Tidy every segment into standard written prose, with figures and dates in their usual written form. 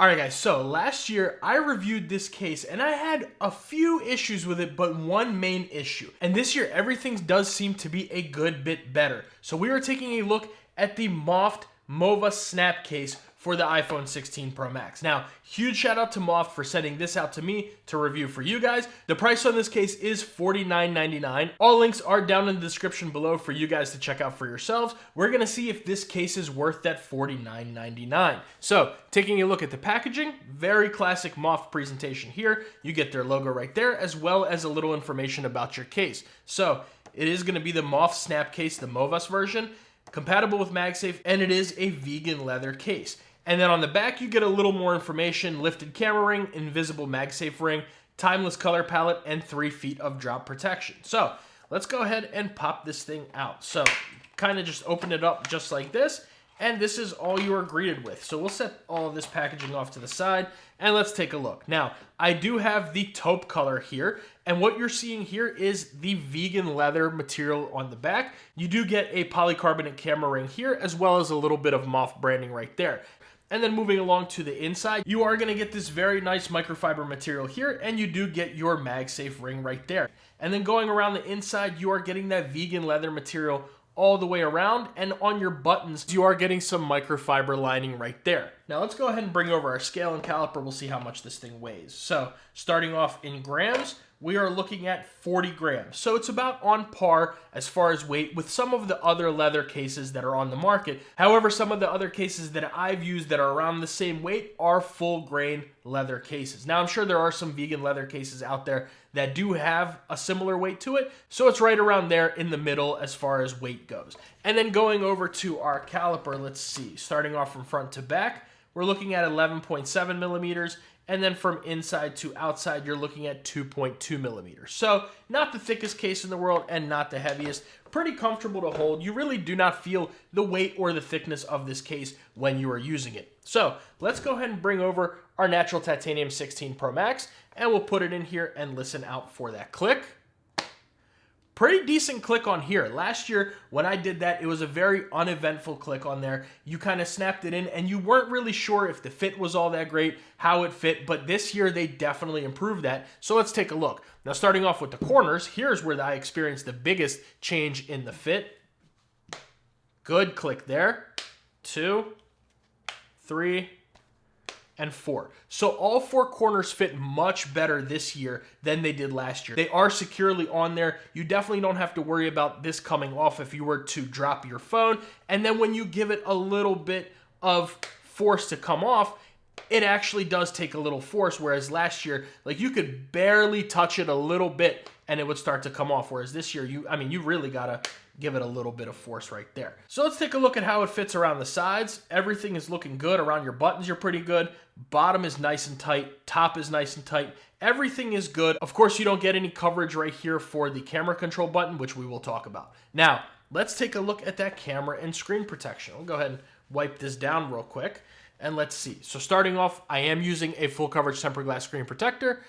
Alright guys, so last year I reviewed this case and I had a few issues with it, but one main issue. And this year everything does seem to be a good bit better. So we are taking a look at the Moft Movas Snap Case for the iPhone 16 Pro Max. Now, huge shout out to Moft for sending this out to me to review for you guys. The price on this case is $49.99. All links are down in the description below for you guys to check out for yourselves. We're gonna see if this case is worth that $49.99. So, taking a look at the packaging, very classic Moft presentation here. You get their logo right there, as well as a little information about your case. So, it is gonna be the Moft Snap Case, the Movas version, compatible with MagSafe, and it is a vegan leather case. And then on the back, you get a little more information: lifted camera ring, invisible MagSafe ring, timeless color palette, and 3 feet of drop protection. So let's go ahead and pop this thing out. So kind of just open it up just like this, and this is all you are greeted with. So we'll set all of this packaging off to the side, and let's take a look. Now, I do have the taupe color here, and what you're seeing here is the vegan leather material on the back. You do get a polycarbonate camera ring here, as well as a little bit of Moft branding right there. And then moving along to the inside, you are going to get this very nice microfiber material here, and you do get your MagSafe ring right there. And then going around the inside, you are getting that vegan leather material all the way around, and on your buttons, you are getting some microfiber lining right there. Now let's go ahead and bring over our scale and caliper. We'll see how much this thing weighs. So starting off in grams, we are looking at 40 grams. So it's about on par as far as weight with some of the other leather cases that are on the market. However, some of the other cases that I've used that are around the same weight are full grain leather cases. Now I'm sure there are some vegan leather cases out there that do have a similar weight to it. So it's right around there in the middle as far as weight goes. And then going over to our caliper, let's see, starting off from front to back, we're looking at 11.7 millimeters. And then from inside to outside, you're looking at 2.2 millimeters. So not the thickest case in the world and not the heaviest. Pretty comfortable to hold. You really do not feel the weight or the thickness of this case when you are using it. So let's go ahead and bring over our natural titanium 16 Pro Max, and we'll put it in here and listen out for that click. Pretty decent click on here. Last year, when I did that, it was a very uneventful click on there. You kind of snapped it in, and you weren't really sure if the fit was all that great, how it fit, but this year they definitely improved that. So let's take a look. Now, starting off with the corners, here's where I experienced the biggest change in the fit. Good click there. 2, 3, and 4. So all 4 corners fit much better this year than they did last year. They are securely on there. You definitely don't have to worry about this coming off if you were to drop your phone. And then when you give it a little bit of force to come off, it actually does take a little force, whereas last year, like, you could barely touch it a little bit and it would start to come off, whereas this year, you really gotta give it a little bit of force right there. So let's take a look at how it fits around the sides. Everything is looking good. Around your buttons, you're pretty good. Bottom is nice and tight. Top is nice and tight. Everything is good. Of course, you don't get any coverage right here for the camera control button, which we will talk about. Now, let's take a look at that camera and screen protection. We'll go ahead and wipe this down real quick, and let's see. So starting off, I am using a full coverage tempered glass screen protector,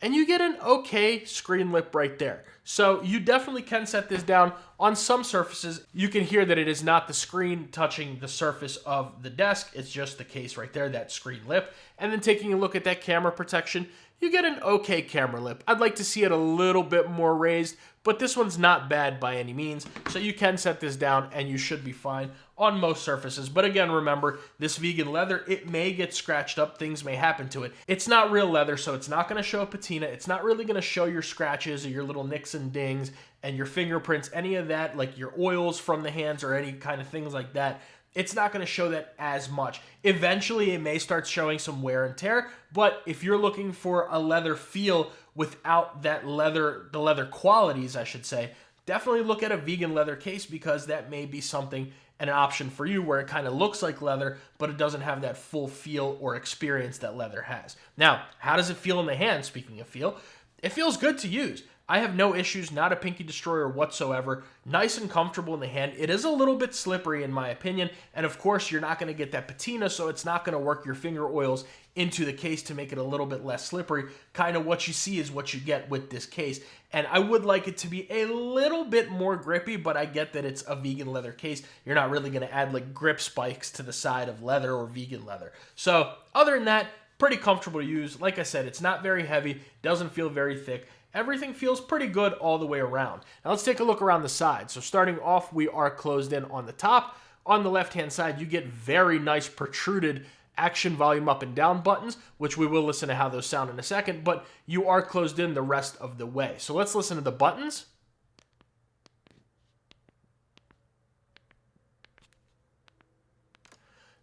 and you get an okay screen lip right there. So you definitely can set this down on some surfaces. You can hear that it is not the screen touching the surface of the desk. It's just the case right there, that screen lip. And then taking a look at that camera protection, you get an okay camera lip. I'd like to see it a little bit more raised, but this one's not bad by any means. So you can set this down and you should be fine on most surfaces. But again, remember, this vegan leather, it may get scratched up. Things may happen to it. It's not real leather, so it's not going to show patina. It's not really going to show your scratches or your little nicks and dings and your fingerprints, any of that, like your oils from the hands or any kind of things like that. It's not going to show that as much. Eventually, it may start showing some wear and tear, but if you're looking for a leather feel without that leather, the leather qualities, I should say, definitely look at a vegan leather case, because that may be something, an option for you, where it kind of looks like leather, but it doesn't have that full feel or experience that leather has. Now, how does it feel in the hand? Speaking of feel, it feels good to use. I have no issues, not a pinky destroyer whatsoever. Nice and comfortable in the hand. It is a little bit slippery in my opinion, and of course you're not going to get that patina, so it's not going to work your finger oils into the case to make it a little bit less slippery. Kind of what you see is what you get with this case, and I would like it to be a little bit more grippy, but I get that it's a vegan leather case. You're not really going to add like grip spikes to the side of leather or vegan leather. So other than that, pretty comfortable to use. Like I said, it's not very heavy, doesn't feel very thick. Everything feels pretty good all the way around. Now let's take a look around the side. So starting off, we are closed in on the top. On the left-hand side, you get very nice protruded action volume up and down buttons, which we will listen to how those sound in a second, but you are closed in the rest of the way. So let's listen to the buttons.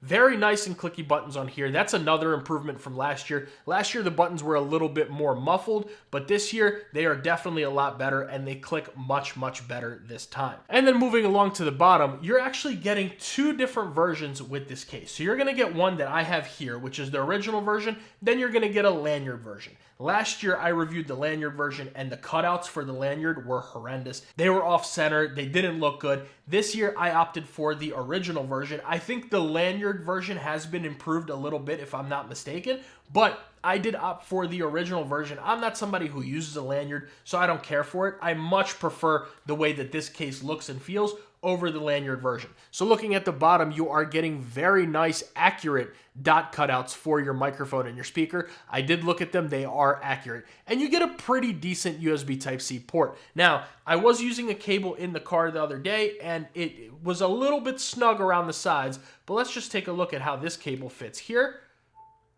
Very nice and clicky buttons on here. That's another improvement from last year. Last year, the buttons were a little bit more muffled, but this year, they are definitely a lot better, and they click much, much better this time. And then moving along to the bottom, you're actually getting two different versions with this case. So you're going to get one that I have here, which is the original version. Then you're going to get a lanyard version. Last year, I reviewed the lanyard version, and the cutouts for the lanyard were horrendous. They were off-center. They didn't look good. This year, I opted for the original version. I think the lanyard version has been improved a little bit, if I'm not mistaken, but I did opt for the original version. I'm not somebody who uses a lanyard, so I don't care for it. I much prefer the way that this case looks and feels over the lanyard version. So looking at the bottom, you are getting very nice, accurate dot cutouts for your microphone and your speaker. I did look at them. They are accurate. And you get a pretty decent USB Type-C port. Now, I was using a cable in the car the other day, and it was a little bit snug around the sides, but let's just take a look at how this cable fits here.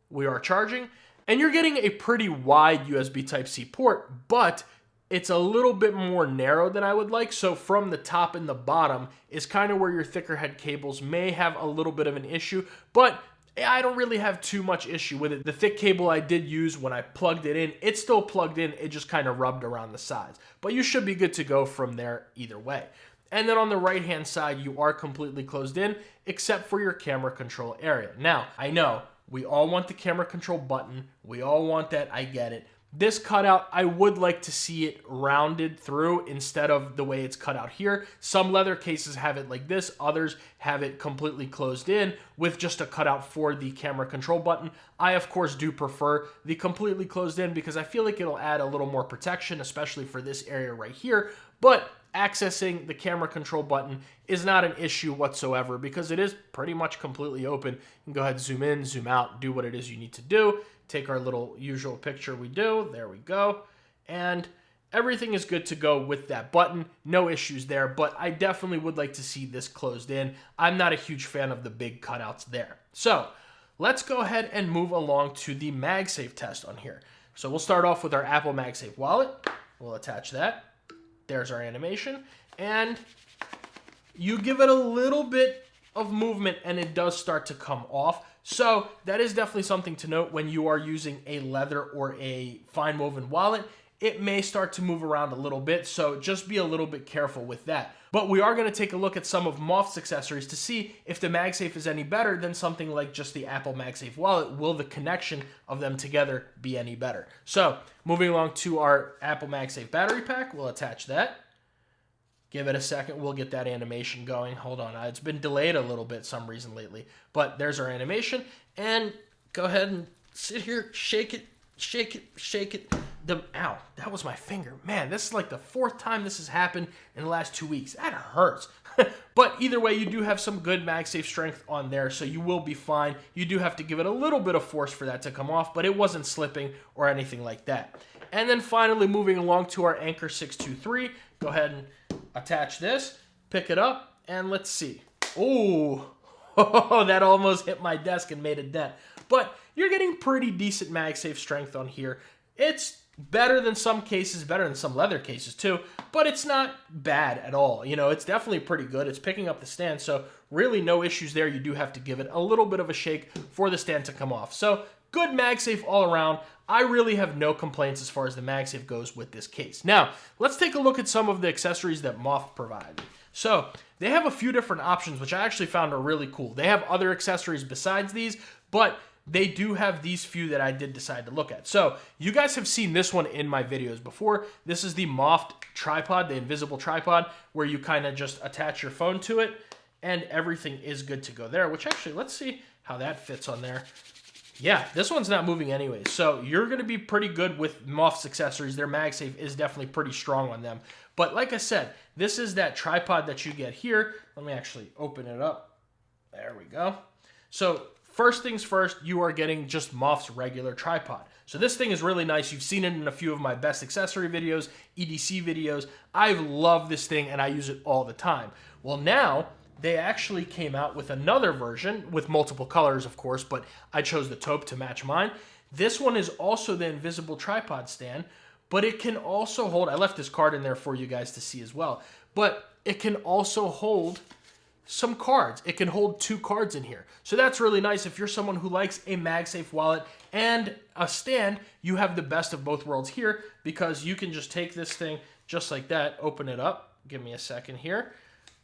We are charging, and you're getting a pretty wide USB Type-C port, but it's a little bit more narrow than I would like. So from the top and the bottom is kind of where your thicker head cables may have a little bit of an issue, but I don't really have too much issue with it. The thick cable I did use when I plugged it in, it's still plugged in, it just kind of rubbed around the sides. But you should be good to go from there either way. And then on the right-hand side, you are completely closed in, except for your camera control area. Now, I know we all want the camera control button. We all want that, I get it. This cutout, I would like to see it rounded through instead of the way it's cut out here. Some leather cases have it like this. Others have it completely closed in with just a cutout for the camera control button. I, of course, do prefer the completely closed in because I feel like it'll add a little more protection, especially for this area right here. But accessing the camera control button is not an issue whatsoever because it is pretty much completely open. You can go ahead, zoom in, zoom out, do what it is you need to do. Take our little usual picture we do. There we go. And everything is good to go with that button. No issues there, but I definitely would like to see this closed in. I'm not a huge fan of the big cutouts there. So let's go ahead and move along to the MagSafe test on here. So we'll start off with our Apple MagSafe wallet. We'll attach that. There's our animation. And you give it a little bit of movement and it does start to come off. So that is definitely something to note when you are using a leather or a fine woven wallet. It may start to move around a little bit, so just be a little bit careful with that. But we are going to take a look at some of Moft's accessories to see if the MagSafe is any better than something like just the Apple MagSafe wallet. Will the connection of them together be any better? So moving along to our Apple MagSafe battery pack, we'll attach that. Give it a second. We'll get that animation going. Hold on. It's been delayed a little bit some reason lately. But there's our animation. And go ahead and sit here, shake it, shake it, shake it. Ow, that was my finger. Man, this is like the fourth time this has happened in the last 2 weeks. That hurts. But either way, you do have some good MagSafe strength on there, so you will be fine. You do have to give it a little bit of force for that to come off, but it wasn't slipping or anything like that. And then finally, moving along to our Anchor 623. Go ahead and attach this, pick it up, and let's see. Oh, that almost hit my desk and made a dent. But you're getting pretty decent MagSafe strength on here. It's better than some cases, better than some leather cases too, but it's not bad at all. You know, it's definitely pretty good. It's picking up the stand, so really no issues there. You do have to give it a little bit of a shake for the stand to come off. So good MagSafe all around. I really have no complaints as far as the MagSafe goes with this case. Now, let's take a look at some of the accessories that Moft provided. So they have a few different options, which I actually found are really cool. They have other accessories besides these, but they do have these few that I did decide to look at. So you guys have seen this one in my videos before. This is the Moft tripod, the invisible tripod, where you kind of just attach your phone to it and everything is good to go there, which actually, let's see how that fits on there. Yeah, this one's not moving anyway. So you're going to be pretty good with Moft's accessories. Their MagSafe is definitely pretty strong on them. But like I said, this is that tripod that you get here. Let me actually open it up. There we go. So first things first, you are getting just Moft's regular tripod. So this thing is really nice. You've seen it in a few of my best accessory videos, EDC videos. I love this thing and I use it all the time. Well, now they actually came out with another version with multiple colors, of course, but I chose the taupe to match mine. This one is also the invisible tripod stand, but it can also hold, I left this card in there for you guys to see as well, but it can also hold some cards. It can hold 2 cards in here. So that's really nice. If you're someone who likes a MagSafe wallet and a stand, you have the best of both worlds here, because you can just take this thing just like that, open it up. Give me a second here.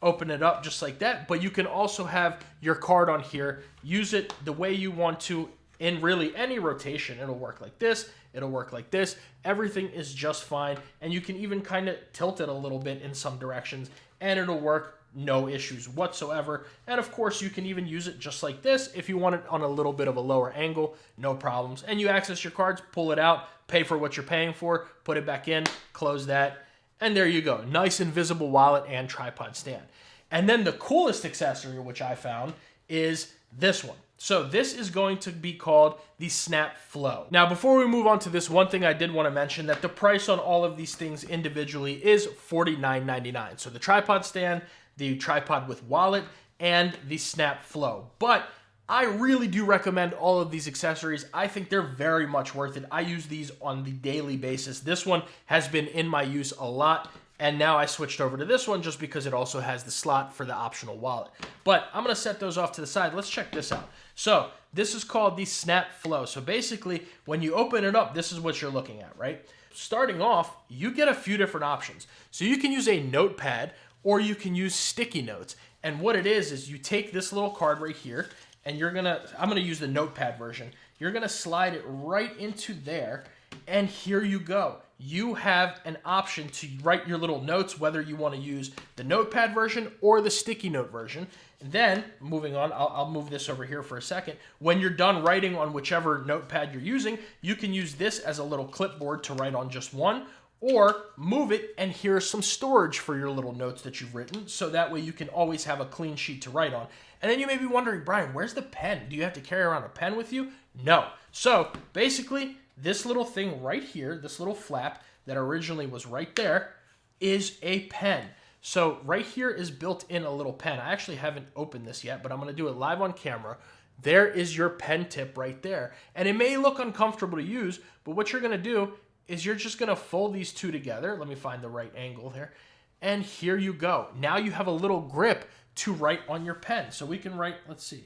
Open it up just like that, but you can also have your card on here, use it the way you want to in really any rotation. It'll work like this, it'll work like this, everything is just fine, and you can even kind of tilt it a little bit in some directions, and it'll work, no issues whatsoever. And of course, you can even use it just like this if you want it on a little bit of a lower angle, no problems. And you access your cards, pull it out, pay for what you're paying for, put it back in, close that, and there you go. Nice invisible wallet and tripod stand. And then the coolest accessory, which I found, is this one. So this is going to be called the Snap Flow. Now, before we move on to this, one thing I did want to mention, that the price on all of these things individually is $49.99. So the tripod stand, the tripod with wallet, and the Snap Flow. But I really do recommend all of these accessories. I think they're very much worth it. I use these on the daily basis. This one has been in my use a lot, and now I switched over to this one just because it also has the slot for the optional wallet. But I'm going to set those off to the side. Let's check this out. So this is called the Snap Flow. So basically, when you open it up, this is what you're looking at, right? Starting off, you get a few different options. So you can use a notepad, or you can use sticky notes. And what it is you take this little card right here, and I'm gonna use the notepad version. You're gonna slide it right into there, and here you go. You have an option to write your little notes, whether you wanna use the notepad version or the sticky note version. And then, moving on, I'll move this over here for a second. When you're done writing on whichever notepad you're using, you can use this as a little clipboard to write on just one, or move it, and here's some storage for your little notes that you've written, so that way you can always have a clean sheet to write on. And then you may be wondering, Brian, where's the pen? Do you have to carry around a pen with you? No. So basically, this little thing right here, this little flap that originally was right there, is a pen. So right here is built in a little pen. I actually haven't opened this yet, but I'm going to do it live on camera. There is your pen tip right there. And it may look uncomfortable to use, but what you're going to do is you're just going to fold these two together. Let me find the right angle there. And here you go. Now you have a little grip to write on your pen. So we can write, let's see.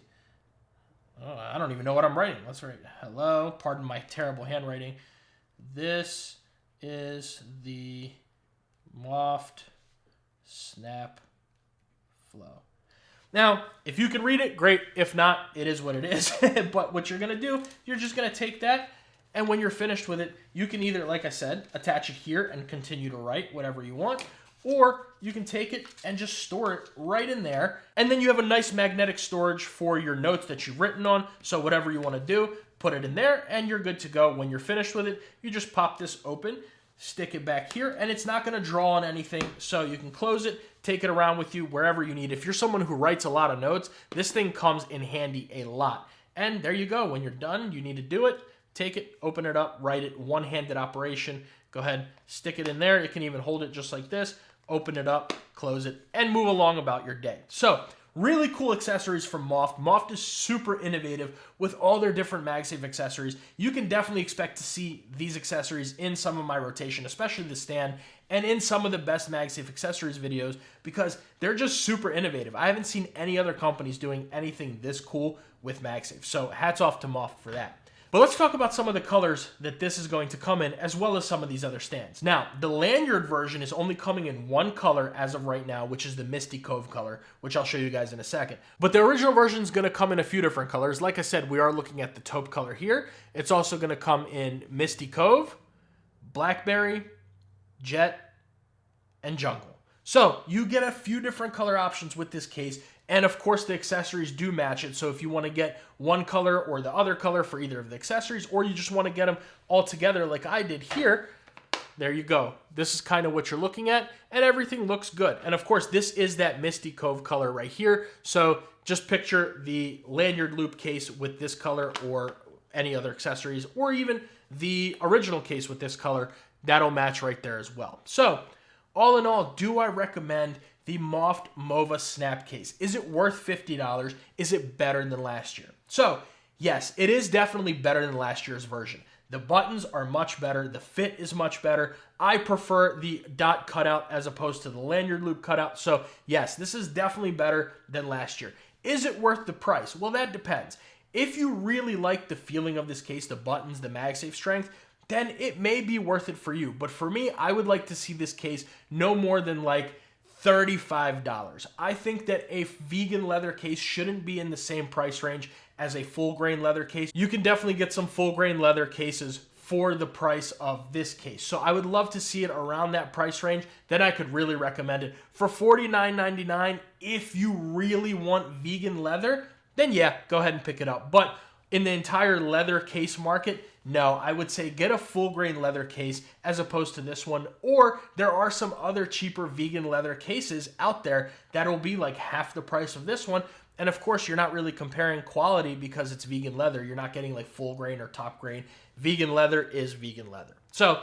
Oh, I don't even know what I'm writing. Let's write, hello, pardon my terrible handwriting. This is the Moft Snap Flow. Now, if you can read it, great. If not, it is what it is. But what you're going to do, you're just going to take that, and when you're finished with it, you can either, like I said, attach it here and continue to write whatever you want, or you can take it and just store it right in there, and then you have a nice magnetic storage for your notes that you've written on. So whatever you want to do, put it in there, and you're good to go. When you're finished with it, you just pop this open, stick it back here, and it's not going to draw on anything, so you can close it, take it around with you wherever you need. If you're someone who writes a lot of notes, this thing comes in handy a lot. And there you go. When you're done, you need to do it. Take it, open it up, write it, one-handed operation. Go ahead, stick it in there. You can even hold it just like this, open it up, close it, and move along about your day. So, really cool accessories from Moft. Moft is super innovative with all their different MagSafe accessories. You can definitely expect to see these accessories in some of my rotation, especially the stand, and in some of the best MagSafe accessories videos, because they're just super innovative. I haven't seen any other companies doing anything this cool with MagSafe. So hats off to Moft for that. But let's talk about some of the colors that this is going to come in, as well as some of these other stands. Now, the lanyard version is only coming in one color as of right now, which is the Misty Cove color, which I'll show you guys in a second. But the original version is going to come in a few different colors. Like I said, we are looking at the taupe color here. It's also going to come in Misty Cove, Blackberry, Jet, and Jungle. So you get a few different color options with this case, and of course the accessories do match it. So if you want to get one color or the other color for either of the accessories, or you just want to get them all together like I did here, there you go. This is kind of what you're looking at, and everything looks good. And of course this is that Misty Cove color right here. So just picture the lanyard loop case with this color, or any other accessories, or even the original case with this color. That'll match right there as well. So all in all, do I recommend the Moft Movas Snap Case? Is it worth $50? Is it better than last year? So yes, it is definitely better than last year's version. The buttons are much better. The fit is much better. I prefer the dot cutout as opposed to the lanyard loop cutout. So yes, this is definitely better than last year. Is it worth the price? Well, that depends. If you really like the feeling of this case, the buttons, the MagSafe strength, then it may be worth it for you. But for me, I would like to see this case no more than like $35. I think that a vegan leather case shouldn't be in the same price range as a full grain leather case. You can definitely get some full grain leather cases for the price of this case. So I would love to see it around that price range. Then I could really recommend it. For $49.99, if you really want vegan leather, then yeah, go ahead and pick it up. But in the entire leather case market, no, I would say get a full grain leather case as opposed to this one. Or there are some other cheaper vegan leather cases out there that'll be like half the price of this one. And of course, you're not really comparing quality because it's vegan leather. You're not getting like full grain or top grain. Vegan leather is vegan leather. So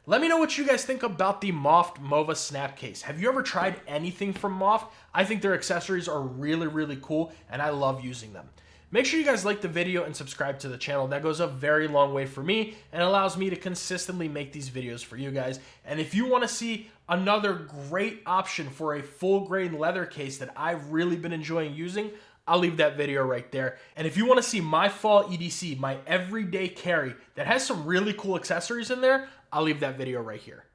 let me know what you guys think about the Moft Movas Snap Case. Have you ever tried anything from Moft? I think their accessories are really, really cool, and I love using them. Make sure you guys like the video and subscribe to the channel. That goes a very long way for me and allows me to consistently make these videos for you guys. And if you want to see another great option for a full grain leather case that I've really been enjoying using, I'll leave that video right there. And if you want to see my fall EDC, my everyday carry that has some really cool accessories in there, I'll leave that video right here.